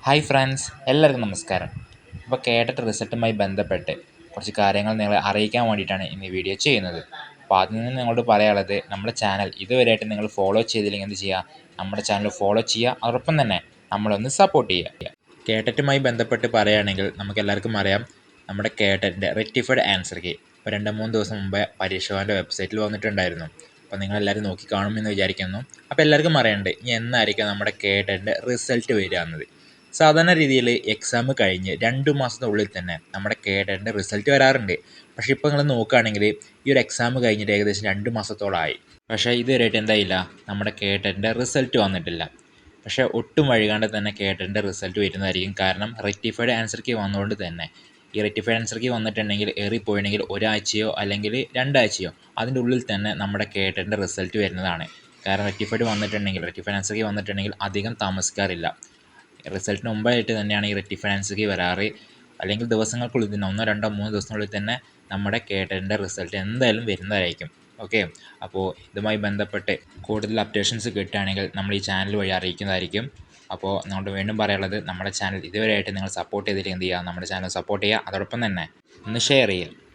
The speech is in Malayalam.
ഹായ് ഫ്രണ്ട്സ്, എല്ലാവർക്കും നമസ്കാരം. അപ്പോൾ കേട്ടിട്ട് റിസൾട്ടുമായി ബന്ധപ്പെട്ട് കുറച്ച് കാര്യങ്ങൾ നിങ്ങളെ അറിയിക്കാൻ വേണ്ടിയിട്ടാണ് ഇന്ന് ഈ വീഡിയോ ചെയ്യുന്നത്. അപ്പോൾ അതിൽ നിന്ന് നിങ്ങളോട് പറയാനുള്ളത്, നമ്മുടെ ചാനൽ ഇതുവരെയായിട്ട് നിങ്ങൾ ഫോളോ ചെയ്തില്ലെങ്കിൽ എന്ത് ചെയ്യുക, നമ്മുടെ ചാനൽ ഫോളോ ചെയ്യുക, അതോടൊപ്പം തന്നെ നമ്മളൊന്ന് സപ്പോർട്ട് ചെയ്യുക. കേട്ടറ്റുമായി ബന്ധപ്പെട്ട് പറയുകയാണെങ്കിൽ നമുക്ക് എല്ലാവർക്കും അറിയാം, നമ്മുടെ കേട്ടറ്റിൻ്റെ റെക്ടിഫൈഡ് ആൻസർ കീ ഇപ്പോൾ 2-3 ദിവസം മുമ്പേ പരീക്ഷ ഭവൻ്റെ വെബ്സൈറ്റിൽ വന്നിട്ടുണ്ടായിരുന്നു. അപ്പോൾ നിങ്ങളെല്ലാവരും നോക്കി കാണുമെന്ന് വിചാരിക്കുന്നു. അപ്പോൾ എല്ലാവർക്കും അറിയണ്ടേ ഇനി എന്നായിരിക്കും നമ്മുടെ കേട്ടറ്റിൻ്റെ റിസൾട്ട് വരിക എന്നത്. സാധാരണ രീതിയിൽ എക്സാം കഴിഞ്ഞ് 2 മാസത്തിനുള്ളിൽ തന്നെ നമ്മുടെ കേട്ടറ്റിൻ്റെ റിസൾട്ട് വരാറുണ്ട്. പക്ഷേ ഇപ്പോൾ നിങ്ങൾ നോക്കുകയാണെങ്കിൽ ഈ ഒരു എക്സാം കഴിഞ്ഞിട്ട് ഏകദേശം 2 മാസത്തോളമായി. പക്ഷേ ഇതുവരെയായിട്ട് എന്തായില്ല, നമ്മുടെ കേട്ടറ്റിൻ്റെ റിസൾട്ട് വന്നിട്ടില്ല. പക്ഷേ ഒട്ടും വൈകാണ്ട് തന്നെ കേട്ടറ്റിൻ്റെ റിസൾട്ട് വരുന്നതായിരിക്കും. കാരണം റെക്ടിഫൈഡ് ആൻസർ കീ വന്നുകൊണ്ട് തന്നെ ഈ റെക്ടിഫൈഡ് ആൻസർ കീ വന്നിട്ടുണ്ടെങ്കിൽ ഏറിപ്പോയിട്ടുണ്ടെങ്കിൽ ഒരാഴ്ചയോ അല്ലെങ്കിൽ 2 ആഴ്ചയോ അതിൻ്റെ ഉള്ളിൽ തന്നെ നമ്മുടെ കേട്ടറ്റിൻ്റെ റിസൾട്ട് വരുന്നതാണ്. കാരണം റെക്ടിഫൈഡ് ആൻസർ കീ വന്നിട്ടുണ്ടെങ്കിൽ അധികം താമസിക്കാറില്ല. റിസൾട്ടിന് മുമ്പായിട്ട് തന്നെയാണ് ഈ റെക്ടിഫൈഡ് ആൻസർ കീ വരാറ്. അല്ലെങ്കിൽ ദിവസങ്ങൾക്കുള്ളിൽ തന്നെ 1, 2, 3 ദിവസത്തിനുള്ളിൽ തന്നെ നമ്മുടെ കേട്ടറ്റിൻ്റെ റിസൾട്ട് എന്തായാലും വരുന്നതായിരിക്കും. ഓക്കെ, അപ്പോൾ ഇതുമായി ബന്ധപ്പെട്ട് കൂടുതൽ അപ്ഡേഷൻസ് കിട്ടുകയാണെങ്കിൽ നമ്മൾ ഈ ചാനൽ വഴി അറിയിക്കുന്നതായിരിക്കും. അപ്പോൾ നമ്മളോട് വീണ്ടും പറയാനുള്ളത്, നമ്മുടെ ചാനൽ ഇതുവരെയായിട്ട് നിങ്ങൾ സപ്പോർട്ട് ചെയ്തില്ലെങ്കിൽ എന്ത് ചെയ്യുക, നമ്മുടെ ചാനൽ സപ്പോർട്ട് ചെയ്യുക, അതോടൊപ്പം തന്നെ ഒന്ന് ഷെയർ ചെയ്യുക.